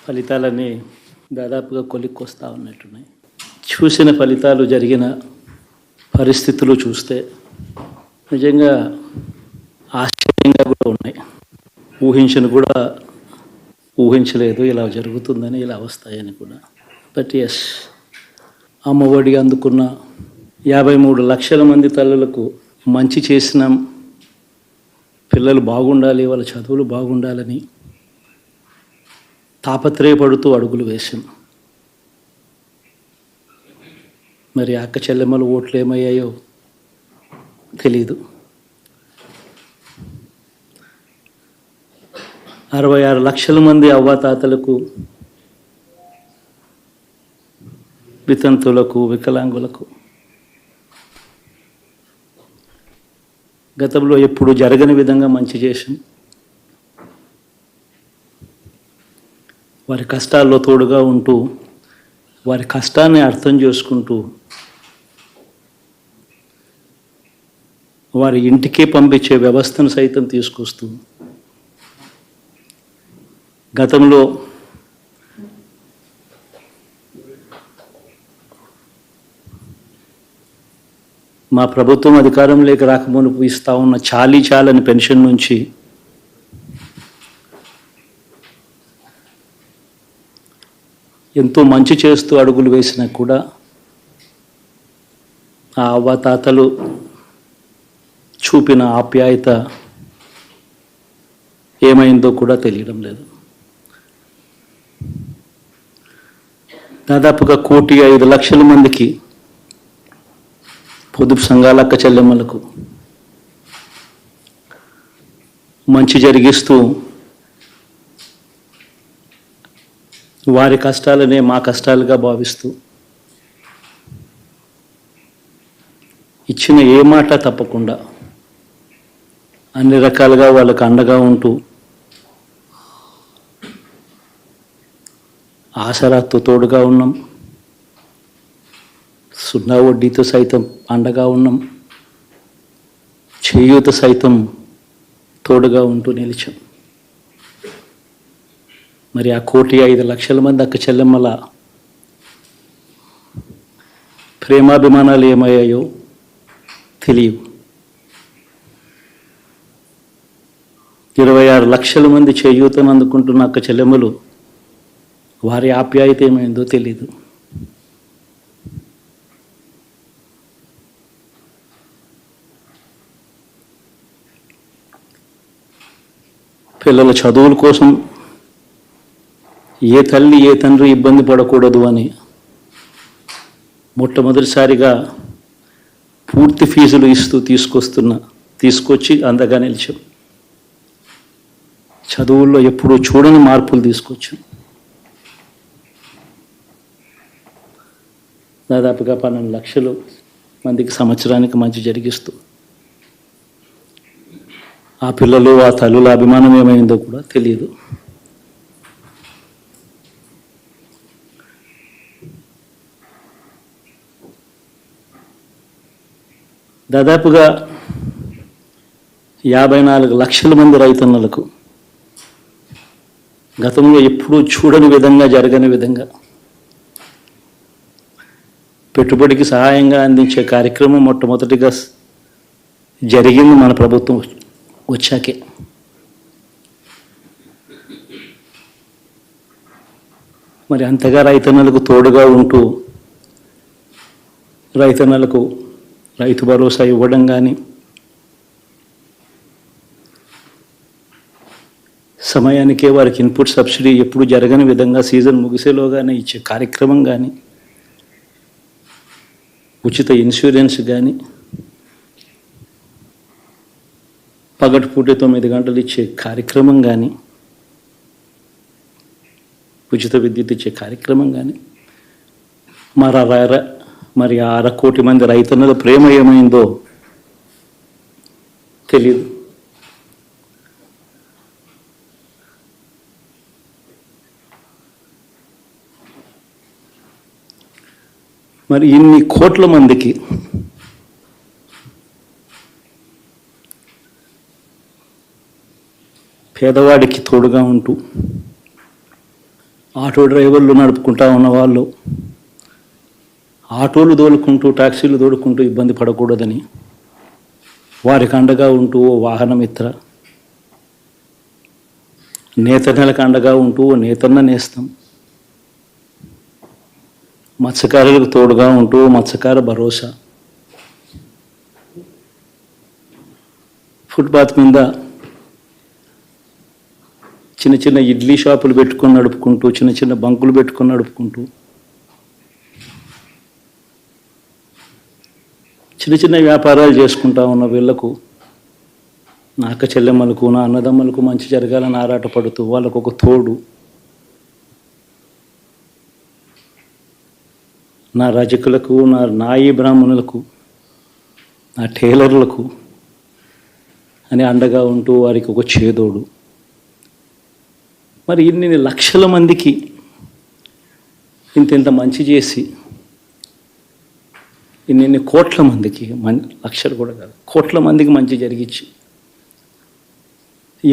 ఫలితాలన్నీ దాదాపుగా కొలిక్కొస్తూ ఉన్నట్టున్నాయి. చూసిన ఫలితాలు, జరిగిన పరిస్థితులు చూస్తే నిజంగా ఆశ్చర్యంగా కూడా ఉన్నాయి. ఊహించలేదు ఇలా జరుగుతుందని, ఇలా వస్తాయని కూడా. బట్ ఎస్, అమ్మఒడి అందుకున్న 53 లక్షల మంది తల్లులకు మంచి చేసినాం, పిల్లలు బాగుండాలి, వాళ్ళ చదువులు బాగుండాలని తాపత్రయపడుతూ అడుగులు వేశాం. మరి అక్క చెల్లెమ్మల ఓట్లు ఏమయ్యాయో తెలీదు. 66 లక్షల మంది అవ్వాతాతలకు, వితంతులకు, వికలాంగులకు గతంలో ఎప్పుడు జరగని విధంగా మంచి చేశాం. వారి కష్టాల్లో తోడుగా ఉంటూ, వారి కష్టాన్ని అర్థం చేసుకుంటూ, వారి ఇంటికే పంపించే వ్యవస్థను సైతం తీసుకొస్తూ, గతంలో మా ప్రభుత్వం అధికారంలోకి రాకమునుపు ఇస్తా ఉన్న చాలని పెన్షన్ నుంచి ఎంతో మంచి చేస్తూ అడుగులు వేసినా కూడా ఆ అవ్వాతాతలు చూపిన ఆప్యాయత ఏమైందో కూడా తెలియడం లేదు. దాదాపుగా 1,05,00,000 మందికి, పొదుపు సంఘాల అక్క చెల్లెమ్మలకు మంచి జరిగిస్తూ, వారి కష్టాలనే మా కష్టాలుగా భావిస్తూ, ఇచ్చిన ఏ మాట తప్పకుండా అన్ని రకాలుగా వాళ్ళకు అండగా ఉంటూ, ఆసరాతో తోడుగా ఉన్నాం, సున్నా వడ్డీతో సైతం అండగా ఉన్నాం, చేయూత సైతం తోడుగా ఉంటూ నిలిచాం. మరి ఆ 1,05,00,000 మంది అక్క చెల్లెమ్మల ప్రేమాభిమానాలు ఏమయ్యాయో తెలియవు. 26 లక్షల మంది చేయూతను అందుకుంటున్న అక్క చెల్లెమ్మలు, వారి ఆప్యాయత ఏమైందో తెలీదు. పిల్లల చదువుల కోసం ఏ తల్లి ఏ తండ్రి ఇబ్బంది పడకూడదు అని మొట్టమొదటిసారిగా పూర్తి ఫీజులు ఇస్తూ తీసుకొచ్చి అందగా నిలిచాం. చదువుల్లో ఎప్పుడూ చూడని మార్పులు తీసుకొచ్చాం. దాదాపుగా 12 లక్షల మందికి సంవత్సరానికి మంచి జరిగిస్తూ, ఆ పిల్లలు, ఆ తల్లుల అభిమానం ఏమైందో కూడా తెలియదు. దాదాపుగా 54 లక్షల మంది రైతన్నలకు గతంలో ఎప్పుడూ చూడని విధంగా, జరగని విధంగా పెట్టుబడికి సహాయంగా అందించే కార్యక్రమం మొట్టమొదటిగా జరిగింది మన ప్రభుత్వం వచ్చాకే. మరి అంతగా రైతన్నలకు తోడుగా ఉంటూ, రైతన్నలకు రైతు భరోసా ఇవ్వడం కానీ, సమయానికే వారికి ఇన్పుట్ సబ్సిడీ ఎప్పుడు జరగని విధంగా సీజన్ ముగిసేలోగానే ఇచ్చే కార్యక్రమం కానీ, ఉచిత ఇన్సూరెన్స్ కానీ, పగటిపూట 9 గంటలు ఇచ్చే కార్యక్రమం కానీ, ఉచిత విద్యుత్ ఇచ్చే కార్యక్రమం కానీ, మరి 1/2 కోటి మంది రైతన్నల ప్రేమ ఏమైందో తెలియదు. మరి ఇన్ని కోట్ల మందికి పేదవాడికి తోడుగా ఉంటూ ఆటో డ్రైవర్లు నడుపుకుంటా ఉన్న వాళ్ళు ఆటోలు తోలుకుంటూ టాక్సీలు తోలుకుంటూ ఇబ్బంది పడకూడదని వారికి అండగా ఉంటూ ఓ వాహనమిత్ర, నేతన్నలకు అండగా ఉంటూ ఓ నేతన్న నేస్తం, మత్స్యకారులకు తోడుగా ఉంటూ మత్స్యకార భరోసా, ఫుట్పాత్ మీద చిన్న చిన్న ఇడ్లీ షాపులు పెట్టుకొని నడుపుకుంటూ, చిన్న చిన్న బంకులు పెట్టుకొని నడుపుకుంటూ, చిన్న చిన్న వ్యాపారాలు చేసుకుంటా ఉన్న వీళ్లకు, నా అక్క చెల్లెమ్మలకు, నా అన్నదమ్మలకు మంచి జరగాలని ఆరాటపడుతూ వాళ్ళకు ఒక తోడు, నా రజకులకు, నా నాయి బ్రాహ్మణులకు, నా టైలర్లకు అని అండగా ఉంటూ వారికి ఒక చేదోడు. మరి ఇన్ని లక్షల మందికి ఇంత మంచి చేసి, ఇన్ని కోట్ల మందికి, లక్షలు కూడా కాదు, కోట్ల మందికి మంచి జరిగించి,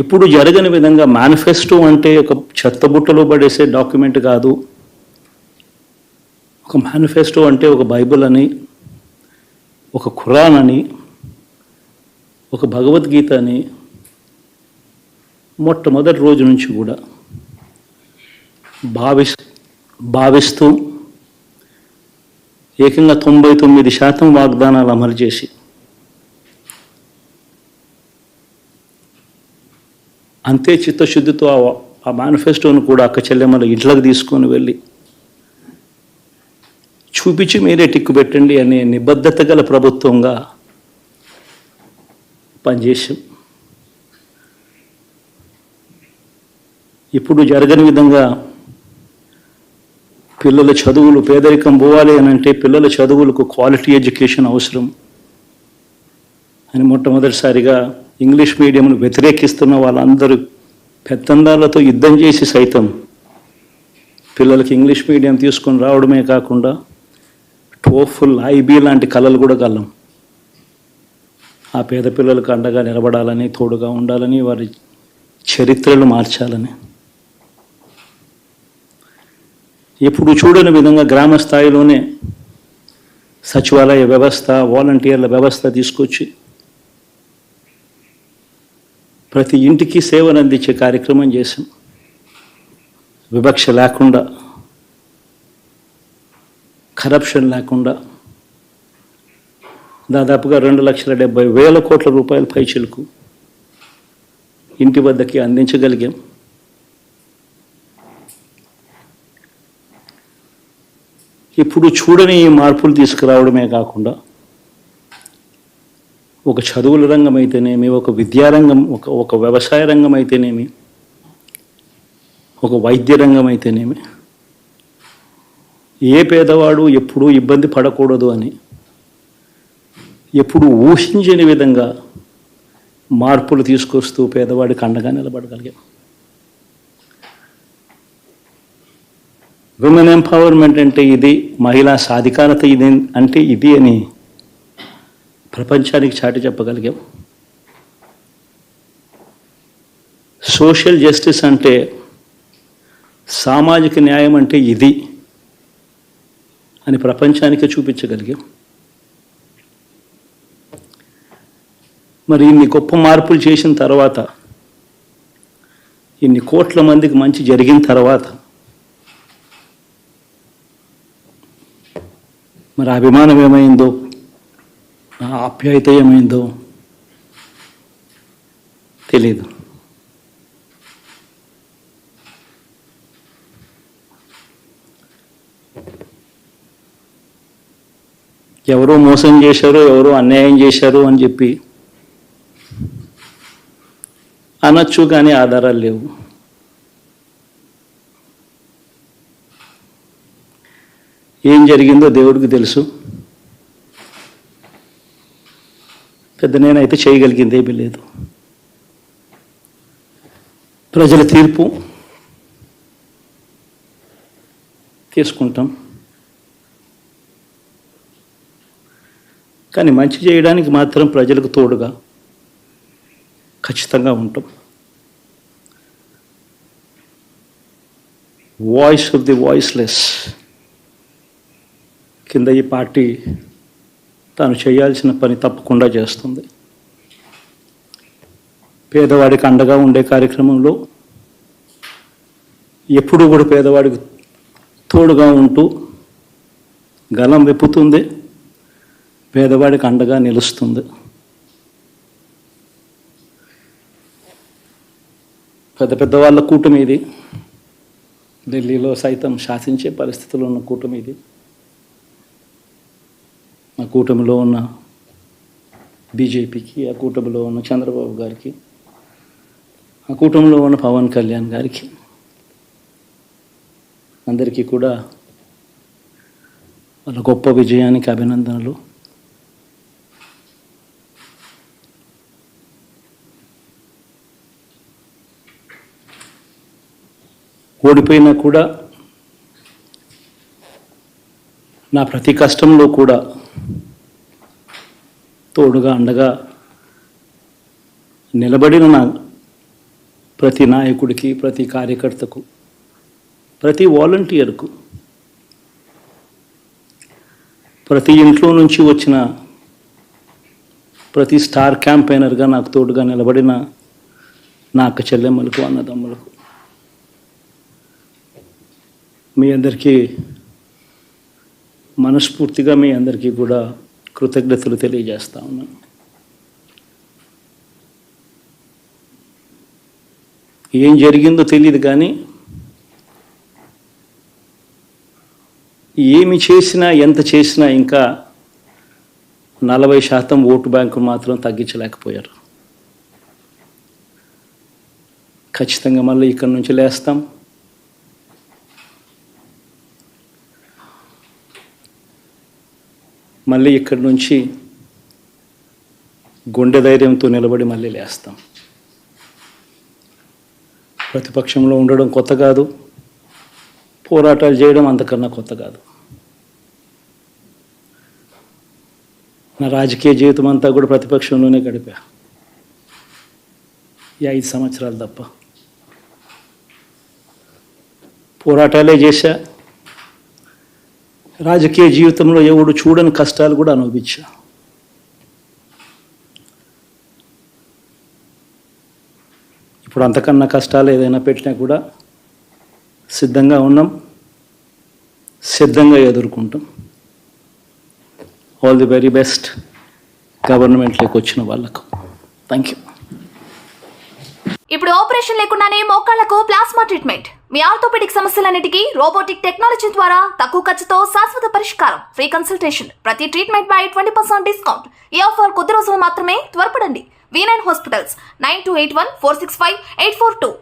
ఎప్పుడు జరగని విధంగా మేనిఫెస్టో అంటే ఒక చెత్తబుట్టలో పడేసే డాక్యుమెంట్ కాదు. ఒక మేనిఫెస్టో అంటే ఒక బైబిల్ అని, ఒక ఖురాన్ అని, ఒక భగవద్గీత అని మొట్టమొదటి రోజు నుంచి కూడా భావిస్తూ ఏకంగా 99% వాగ్దానాలు అమలు చేసి, అంతే చిత్తశుద్ధితో ఆ మేనిఫెస్టోను కూడా అక్క చెల్లెమ్మల ఇంట్లోకి తీసుకొని వెళ్ళి చూపించి మీరే టిక్కు పెట్టండి అనే నిబద్ధత గల ప్రభుత్వంగా పనిచేసాం. ఇప్పుడు జరగని విధంగా పిల్లల చదువులు, పేదరికం పోవాలి అని అంటే పిల్లల చదువులకు క్వాలిటీ ఎడ్యుకేషన్ అవసరం అని మొట్టమొదటిసారిగా ఇంగ్లీష్ మీడియంను వ్యతిరేకిస్తున్న వాళ్ళందరూ పెత్తందాలతో యుద్ధం చేసి సైతం పిల్లలకి ఇంగ్లీష్ మీడియం తీసుకొని రావడమే కాకుండా టోఫుల్, ఐబీ లాంటి కళలు కూడా కలం. ఆ పేద పిల్లలకు అండగా నిలబడాలని, తోడుగా ఉండాలని, వారి చరిత్రలు మార్చాలని, ఎప్పుడు చూడని విధంగా గ్రామ స్థాయిలోనే సచివాలయ వ్యవస్థ, వాలంటీర్ల వ్యవస్థ తీసుకొచ్చి ప్రతి ఇంటికి సేవను అందించే కార్యక్రమం చేశాం. వివక్ష లేకుండా, కరప్షన్ లేకుండా దాదాపుగా 2,70,000 కోట్ల రూపాయల పైచిలకు ఇంటి వద్దకి అందించగలిగాం. ఇప్పుడు చూడని మార్పులు తీసుకురావడమే కాకుండా ఒక చదువుల రంగం అయితేనేమి, ఒక విద్యారంగం, ఒక వ్యవసాయ రంగం అయితేనేమి, ఒక వైద్య రంగం అయితేనేమి, ఏ పేదవాడు ఎప్పుడూ ఇబ్బంది పడకూడదు అని ఎప్పుడు ఊహించని విధంగా మార్పులు తీసుకొస్తూ పేదవాడికి అండగా నిలబడగలిగాం. విమెన్ ఎంపవర్మెంట్ అంటే ఇది, మహిళా సాధికారత ఇది అంటే ఇది అని ప్రపంచానికి చాటి చెప్పగలిగాం. సోషల్ జస్టిస్ అంటే, సామాజిక న్యాయం అంటే ఇది అని ప్రపంచానికి చూపించగలిగాం. మరి ఇన్ని గొప్ప మార్పులు చేసిన తర్వాత, ఇన్ని కోట్ల మందికి మంచి జరిగిన తర్వాత మరి అభిమానం ఏమైందో, ఆ ఆప్యాయత ఏమైందో తెలీదు. ఎవరో మోసం చేశారు, ఎవరో అన్యాయం చేశారు అని చెప్పి అనొచ్చు, కానీ ఆధారాలు లేవు. ఏం జరిగిందో దేవుడికి తెలుసు. పెద్ద నేనైతే చేయగలిగింది ఏమీ లేదు. ప్రజల తీర్పు తీసుకుంటాం, కానీ మంచి చేయడానికి మాత్రం ప్రజలకు తోడుగా ఖచ్చితంగా ఉంటాం. వాయిస్ ఆఫ్ ది వాయిస్లెస్ కింద ఈ పార్టీ తాను చేయాల్సిన పని తప్పకుండా చేస్తుంది. పేదవాడికి అండగా ఉండే కార్యక్రమంలో ఎప్పుడూ కూడా పేదవాడికి తోడుగా ఉంటూ గలం విప్పుతుంది, పేదవాడికి అండగా నిలుస్తుంది. పెద్ద పెద్ద వాళ్ళ కూటమి ఇది, ఢిల్లీలో సైతం శాసించే పరిస్థితుల్లో ఉన్న కూటమి ఇది. ఆ కూటమిలో ఉన్న బీజేపీకి, ఆ కూటమిలో ఉన్న చంద్రబాబు గారికి, ఆ కూటమిలో ఉన్న పవన్ కళ్యాణ్ గారికి అందరికీ కూడా వాళ్ళ గొప్ప విజయానికి అభినందనలు. ఓడిపోయినా కూడా నా ప్రతి కష్టంలో కూడా తోడుగా అండగా నిలబడిన నా ప్రతి నాయకుడికి, ప్రతి కార్యకర్తకు, ప్రతి వాలంటీర్కు, ప్రతి ఇంట్లో నుంచి వచ్చిన ప్రతి స్టార్ క్యాంపెయినర్గా నాకు తోడుగా నిలబడిన నా అక్క చెల్లెమ్మలకు, అన్నదమ్ములకు, మీ అందరికీ మనస్ఫూర్తిగా మీ అందరికీ కూడా కృతజ్ఞతలు తెలియజేస్తా ఉన్నాను. ఏం జరిగిందో తెలియదు కానీ ఏమి చేసినా, ఎంత చేసినా ఇంకా 40% ఓటు బ్యాంకు మాత్రం తగ్గించలేకపోయారు. ఖచ్చితంగా మళ్ళీ ఇక్కడి నుంచి లేస్తాం. మళ్ళీ ఇక్కడి నుంచి గుండె ధైర్యంతో నిలబడి మళ్ళీ లేస్తాం. ప్రతిపక్షంలో ఉండడం కొత్త కాదు, పోరాటాలు చేయడం అంతకన్నా కొత్త కాదు. నా రాజకీయ జీవితం అంతా కూడా ప్రతిపక్షంలోనే గడిపా, ఈ 5 సంవత్సరాలు తప్ప. పోరాటాలే చేశా, రాజకీయ జీవితంలో ఎవడు చూడని కష్టాలు కూడా అనుభవించా. ఇప్పుడు అంతకన్నా కష్టాలు ఏదైనా పెట్టినా కూడా సిద్ధంగా ఉన్నాం, సిద్ధంగా ఎదుర్కొంటాం. ఆల్ ది వెరీ బెస్ట్ గవర్నమెంట్లోకి వచ్చిన వాళ్ళకు. Thank you. ఇప్పుడు ఆపరేషన్ లేకుండానే మోకాళ్లకు ప్లాస్మా ట్రీట్మెంట్. మీ ఆర్థోపెడిక్ సమస్యలన్నిటికీ రోబోటిక్ టెక్నాలజీ ద్వారా తక్కువ ఖర్చుతో శాశ్వత పరిష్కారం. Free consultation. ప్రతి ట్రీట్మెంట్ పై 20% డిస్కౌంట్. ఈ ఆఫర్ కొద్ది రోజులు మాత్రమే. త్వరపడండి. V9 hospitals 9281465842.